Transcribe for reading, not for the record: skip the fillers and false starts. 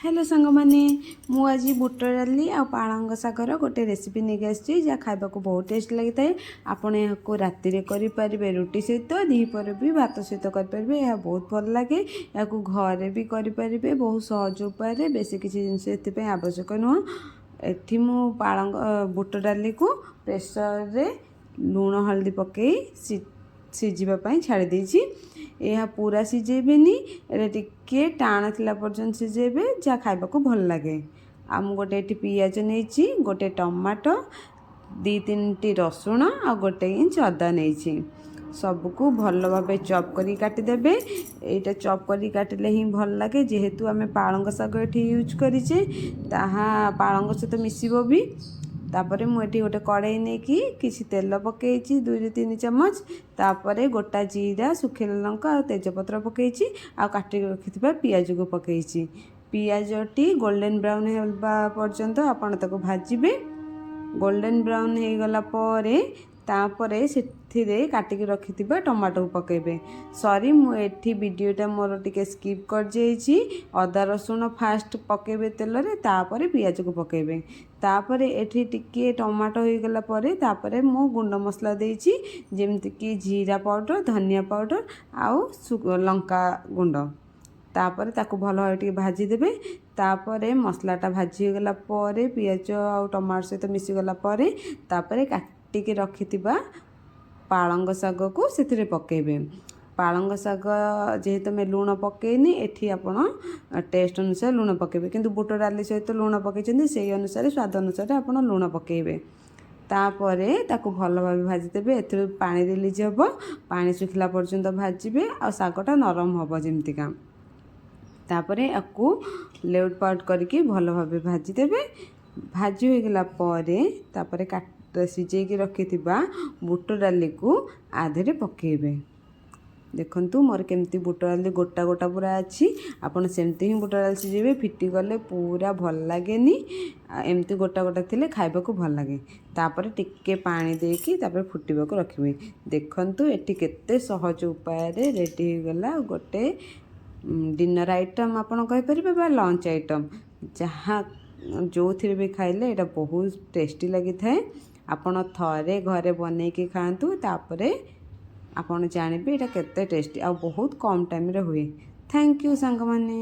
Hello सांग माने मु आज बुट डाली आ पालंग शागर गोटे रेसिपी नहीं आसी जहाँ खावा को बहुत टेस्ट लगी था। आपण यहाँ राति करें रुटी सहित दीपर भी भात सहित करेंगे। यह बहुत भल लगे। या घरे भी करेंगे बहुत सहज उपाय बेसी किसी जिन आवश्यक नुह। एठी मु पालंग बुट डाली को प्रेसर रे लूण हल्दी पकई सिझापी छाड़ी देछि। यह पूरा सिझेबेनी टिके टाण थिला पर्यंत सिझेबे जहाँ खाइबा को भल लगे। आ मु गोटे एठी पियाज नेछि, गोटे टमाटो, 2-3टी रसुण आ गोटे इंच अदा नेछि। सबको भल भाव चॉप करी काटी देबे। एटा चॉप करी काटिले ही भल लगे जेहेतु आमे पालंग शाग एठी यूज करिचे ताहा पालंग सहित मिसिबो भी। तापरे मुझे गोटे कड़ाई नहीं कि किसी तेल पकई 2-3 चम्मच। तापरे गोटा जीरा, सुखिला लंका और तेजपत्र पकई आ काटिक रखि पियाज को पकई। पियाजटी गोल्डन ब्राउन होगा पर्यंत आपण ताको भाजिबे। गोल्डन ब्राउन हो गला परे तापरे से काटिक रखिथिबा टमाटो को पकेबे। सॉरी मुझे वीडियोटा मोर टिके स्किप कर जाइछि। अदा रसुण फास्ट पकेबे तेल रे तापरे पियाज को पकेबे। तापरे एठी टिके टमाटो हो गला परे तापरे मु गुंड मसला देइछि जेमति कि जीरा पाउडर, धनिया पाउडर आउ लंका गुंड। तापरे ताकू भल भाव भाजी देबे। तापरे मसलाटा भाजी गला परे पियाज आउ टमाटो सहित मिसी गला परे तापरे काटिके रखिथिबा पालंग शाग को से पकेबे। पालंग शाग जेहेतु मैं लुण पकईनी एठी आपण टेस्ट अनुसार लुण पकेबे किंतु बुट डाली सहित लुण पकईचंदी से अनुसार स्वाद अनुसार आपण लुण पकेबे। तापरे ताकू भल भाव भाजी देबे। एथि पानी रिलीज हबो, पानी सुखिला पर्यंत भाजिबे आ शागटा नरम हबो जेमतिका। तापरे आकू लेउट पाउट करके भल भाव भाजी देबे। भाजी हो गला परे तापरे सिझेकी रखिथिबा बुट डाली को आधे पकेबे। देखंतु मोर केमती बुट डाली गोटा गोटा पूरा अच्छी। आपन सेमती ही बुट डाली सिझेबे, फिटी गले पूरा भल लागेनी। एमती गोटा गोटा थिले खाइबा को भल लागे। तापरे टिके पानी देकी तापरे फुटिबा को रखिबे। देखंतु एठी केते सहज उपाय रे रेडी हो गला गोटे डिनर आइटम आपण कहि परिबे बा लंच आइटम जहाँ जो थी भी खाइले एटा बहुत टेस्टी लगी थाए। आपण थरे घरे बने के खातु तापरे आपण जानिबे एटा केते टेस्टी आ बहुत कम टाइम रे हुए। थैंक यू सांग माने।